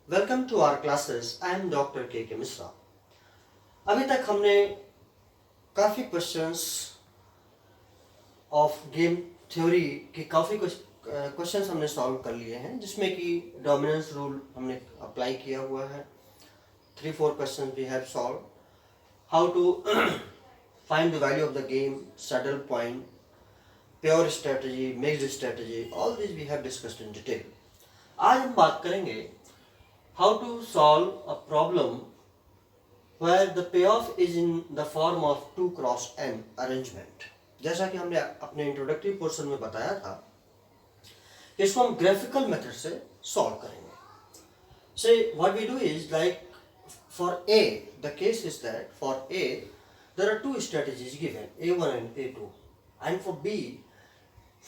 Welcome to our classes. I am doctor K Mishra. अभी तक हमने काफ़ी क्वेश्चंस ऑफ गेम थ्योरी के काफ़ी क्वेश्चंस हमने सॉल्व कर लिए हैं, जिसमें कि डोमिनेंस रूल हमने अप्लाई किया हुआ है। 3-4 questions we have solve. How to find the value of the game, saddle point, pure strategy, mixed strategy, all this we have discussed in detail. आज हम बात करेंगे how to solve a problem where the payoff is in the form of 2 cross n arrangement। जैसा कि हमने अपने introductory portion में बताया था, इसको हम ग्राफिकल मेथड से सॉल्व करेंगे। So what we do is, like for A, the case is that for A there are 2 strategies given, A1 and A2, and for B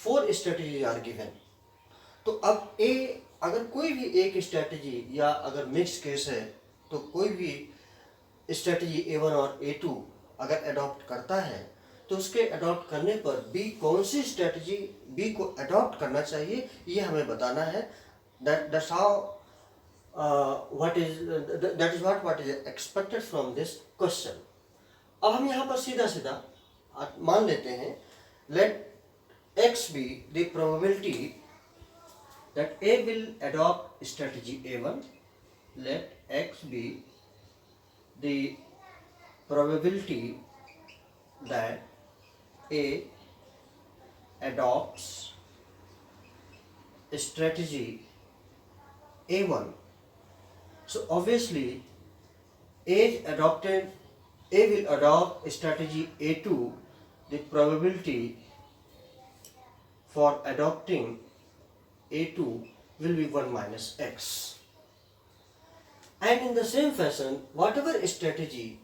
4 strategies are given। तो अब A अगर कोई भी एक strategy या अगर मिक्स केस है तो कोई भी स्ट्रेटजी A1 और A2 अगर अडॉप्ट करता है तो उसके अडॉप्ट करने पर B कौन सी स्ट्रेटजी B को अडॉप्ट करना चाहिए, ये हमें बताना है। That's how what is what is expected from this question. अब हम यहाँ पर सीधा सीधा मान लेते हैं, late x be the probability that A will adopt strategy A1, let x be the probability that A adopts strategy A1. So obviously A will adopt strategy A2. The probability for adopting A2 will be 1 minus x. And in the same fashion, whatever strategy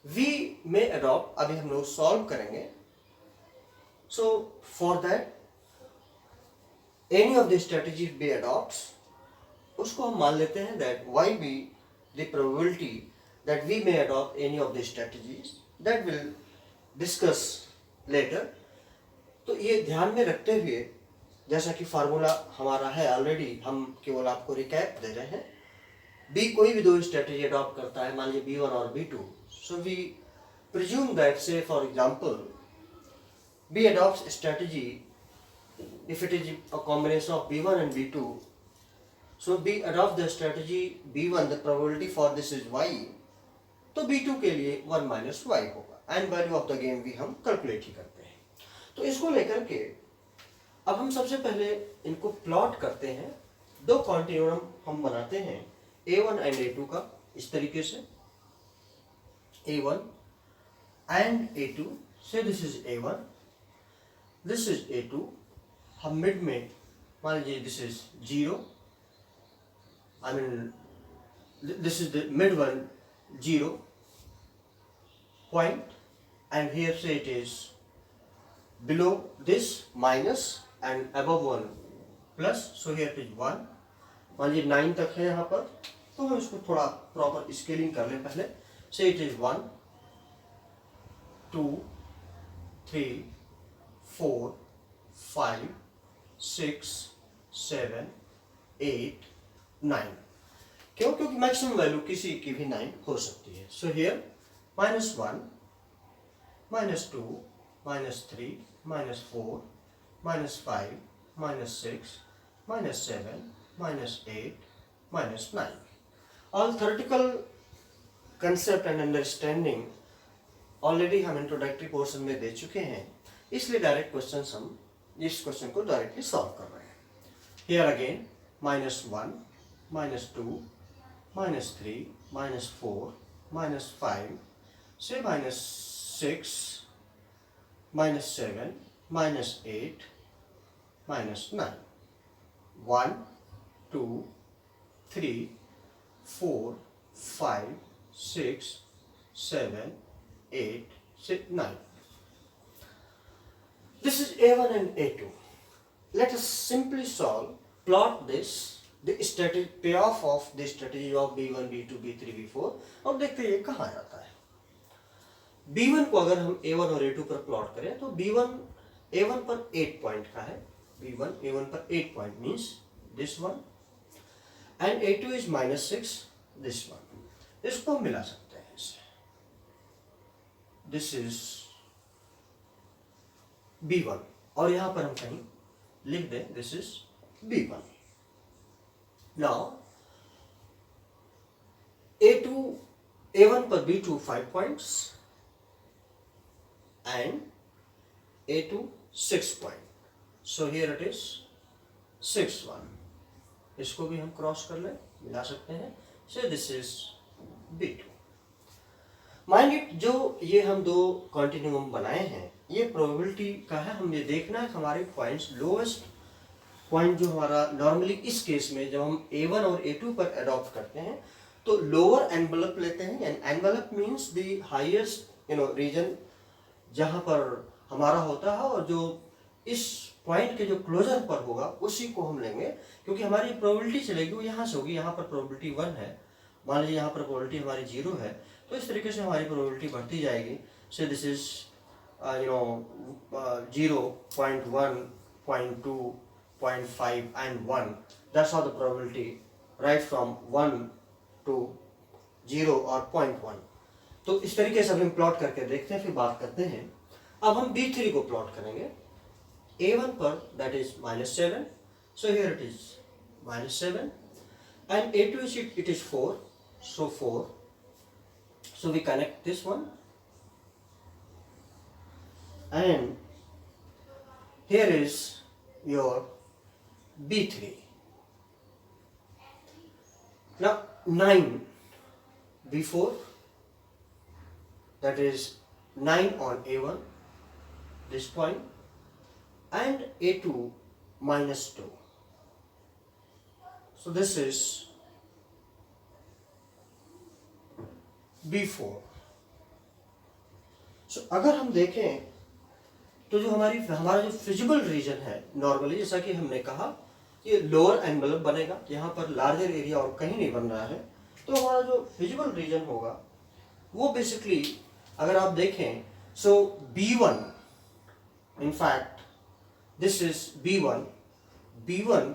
we may adopt, अभी हम लोग solve करेंगे। So for that, any of the strategies we adopts, उसको हम मान लेते हैं that y be the probability that we may adopt any of the strategies, that will discuss later। तो ये ध्यान में रखते हुए, जैसा कि फार्मूला हमारा है ऑलरेडी, हम केवल आपको रिकैप दे रहे हैं। बी कोई भी 2 स्ट्रेटजी अडॉप्ट करता है, मान लीजिए B1 और B2। So we presume that, say for example B adopts strategy if it is a combination of B1 and B2। so B adopts the strategy B1, the probability for this is y, तो B2 के लिए 1 minus y होगा, and value of the game भी हम calculate ही करते हैं। तो इसको लेकर के अब हम सबसे पहले इनको प्लॉट करते हैं। 2 कॉन्टिन्यूम हम बनाते हैं A1 एंड A2 का, इस तरीके से A1 एंड A2 से this is A1, this is A2। हम मिड में मान लीजिए this is 0, I mean this is the mid one 0 point, and here say it is below this minus and above 1 plus, so here it is 1। मान लीजिए 9 तक है यहाँ पर, तो हम इसको थोड़ा प्रॉपर स्केलिंग कर लें पहले। से इट इज 1 2 3 4 5 6 7 8 9। क्यों? क्योंकि मैक्सिमम वैल्यू किसी की भी 9 हो सकती है। So here -1 -2 -3 -4 -5 -6 -7 -8 -9। All theoretical concept and understanding already हम इंट्रोडक्टरी पोर्शन में दे चुके हैं, इसलिए डायरेक्ट क्वेश्चन हम इस क्वेश्चन को डायरेक्टली सॉल्व कर रहे हैं। हियर अगेन -1 -2 -3 -4 -5 से -6 -7 -8 -9। 1 2 3 4 5 6 7 8 9। This is A1 and A2। Let us simply plot this, the payoff of the strategy of B1 B2 B3 B4, और देखते हैं ये कहाँ जाता है। B1 को अगर हम A1 और A2 पर प्लॉट करें तो B1 A1 पर 8 पॉइंट का है, B1 A1 पर 8 point means this one, and A2 is -6, this one, इसको हम मिला सकते हैं इससे, दिस इज B1, और यहां पर हम कहीं लिख दें this is B1. Now A1 पर B2 5 points and A2 6 point. So here it is 6 1. इसको भी हम क्रॉस कर लें, मिला सकते हैं. So this is B2. Mind it, जो ये हम दो कॉन्टिन्यूम बनाए हैं ये प्रोबेबिलिटी का है. हम ये देखना है हमारे पॉइंट्स, लोएस्ट पॉइंट जो हमारा नॉर्मली इस केस में जब हम A1 और A2 पर अडॉप्ट करते हैं तो लोअर एनवेलप लेते हैं. And envelope means the highest region जहां पर हमारा होता है, और जो इस पॉइंट के जो क्लोजर पर होगा उसी को हम लेंगे, क्योंकि हमारी प्रोबेबिलिटी चलेगी वो यहाँ से होगी. यहाँ पर प्रोबेबिलिटी 1 है, मान लीजिए यहाँ पर प्रोबेबिलिटी हमारी 0 है, तो इस तरीके से हमारी प्रोबेबिलिटी बढ़ती जाएगी. So this is 0, 0.1, 0.2, 0.5 and 1. That's how the probability right from 1 to 0 or 0.1. तो इस तरीके से हम प्लॉट करके देखते हैं, फिर बात करते हैं. अब हम B3 को प्लॉट करेंगे. A1 पर that is -7, so here it is -7, and A2 is it is 4, so 4. So we connect this one, and here is your B3. Now 9 B4, that is 9 on A1, this point, and A2 -2. So this is B4. So अगर हम देखें तो जो हमारा जो feasible region है normally, जैसा कि हमने कहा, ये लोअर एनवेलप बनेगा, यहाँ पर लार्जर एरिया और कहीं नहीं बन रहा है. तो हमारा जो फिजिबल रीजन होगा वो बेसिकली अगर आप देखें, सो B1, in fact this is B1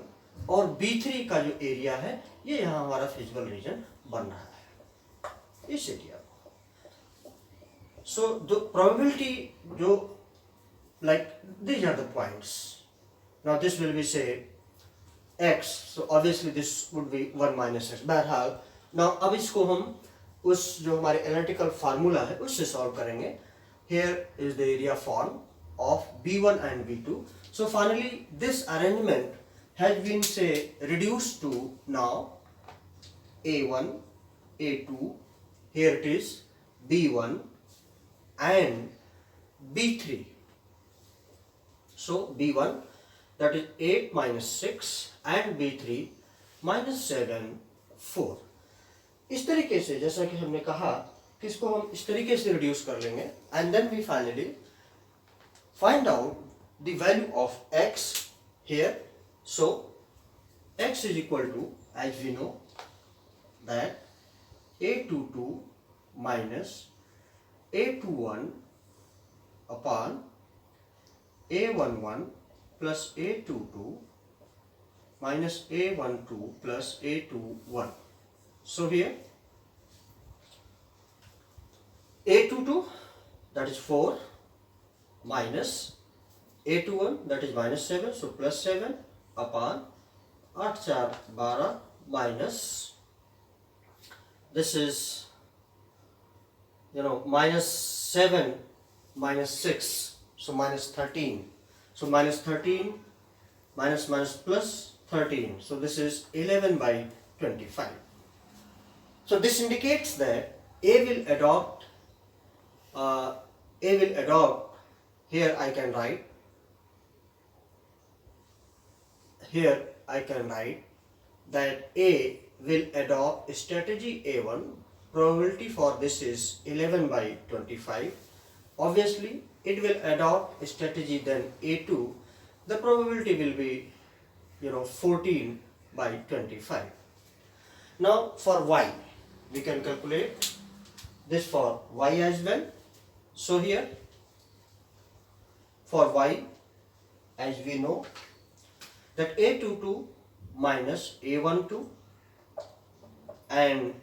और B3 का जो एरिया है ये यहाँ हमारा फिजिबल रीजन बन रहा है, इस एरिया को. सो द प्रोबेबिलिटी जो like these are the points. Now this will be say x, so obviously this would be 1 minus x. बहरहाल now अब इसको हम उस जो हमारे एनालिटिकल फार्मूला है उससे सॉल्व करेंगे. Here is the area form of B1 and B2. So finally this arrangement has been say reduced to now A1, A2, here it is B1 and B3. So B1 that is 8 minus 6 and B3 minus 7, 4. इस तरीके से जैसा कि हमने कहा कि इसको हम इस तरीके से रिड्यूस कर लेंगे, and then we finally find out the value of x here. So x is equal to, as we know, that A22 minus A21 upon A11 plus A22 minus A12 plus A21. So here A22 that is 4 minus A21 that is minus 7, so plus 7 upon 8 4 12 minus, this is minus 7 minus 6, so minus 13. So minus 13 minus minus plus 13. So this is 11 by 25. So this indicates that A will adopt, here I can write that A will adopt strategy A1. Probability for this is 11 by 25. Obviously it will adopt strategy then A2. The probability will be 14 by 25. Now for Y we can calculate this for Y as well. So here for Y, as we know that A22 minus A12 and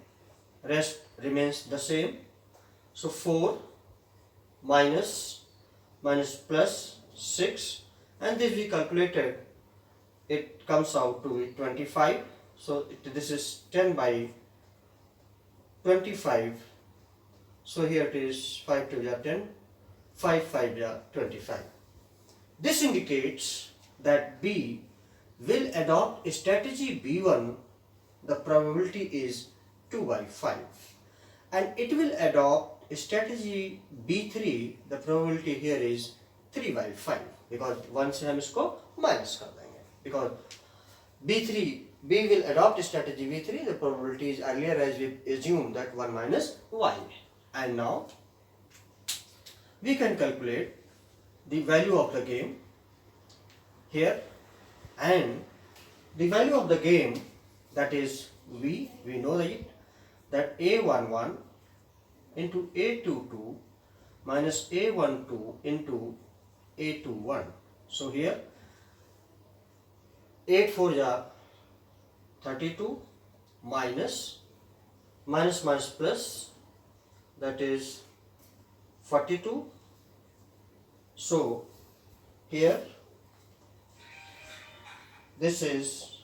rest remains the same. So 4 minus plus 6, and this we calculated, it comes out to be 25. So this is 10 by 25. So here it is 5 to the 10, 5 5 the 25. This indicates that B will adopt strategy B1. The probability is 2 by 5, and it will adopt strategy B3. The probability here is 3 by 5, because 1 से हम इसको minus कर देंगे, because B will adopt strategy B3. The probability is earlier, as we assumed, that 1 minus y, and now we can calculate the value of the game here, and the value of the game, that is we know that A11 into A22 minus A12 into A21. So here 8 4 ja 32 minus plus, that is 42. So here this is,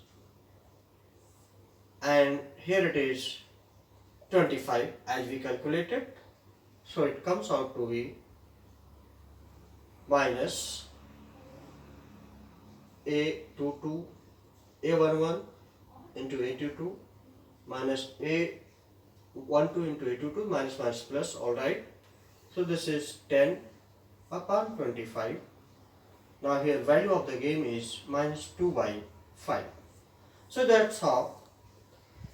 and here it is 25 as we calculated. So it comes out to be minus A11 into A22 minus A12 into A22 minus plus, alright. So this is 10 upon 25. Now here value of the game is minus 2 by 5. So that's how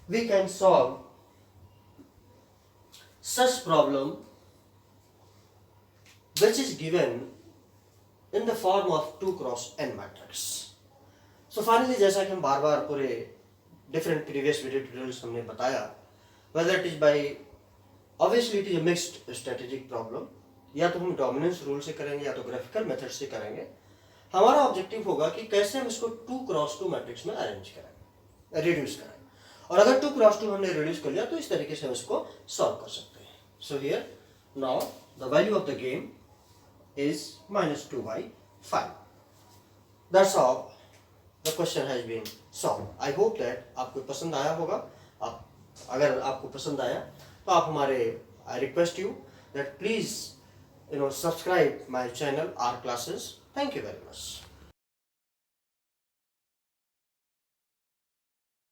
we can solve such problem which is given in the form of 2 cross n matrix. So finally, जैसा कि हम बार बार पूरे different previous video tutorials हमने बताया, whether it is by, obviously it is a mixed strategic problem, या तो हम dominance rule से करेंगे या तो ग्राफिकल मेथड से करेंगे. हमारा ऑब्जेक्टिव होगा कि कैसे हम इसको 2 क्रॉस 2 मैट्रिक्स में अरेंज करें, रिड्यूस करें, और अगर 2 क्रॉस 2 हमने रिड्यूस कर लिया तो इस तरीके से हम इसको सॉल्व कर सकते हैं. So here now the value of the game is minus 2 by 5. That's how the question has been solved. I hope that आपको पसंद आया होगा. अगर आपको पसंद आया तो आप हमारे, I request you that please subscribe my channel R Classes. Thank you very much.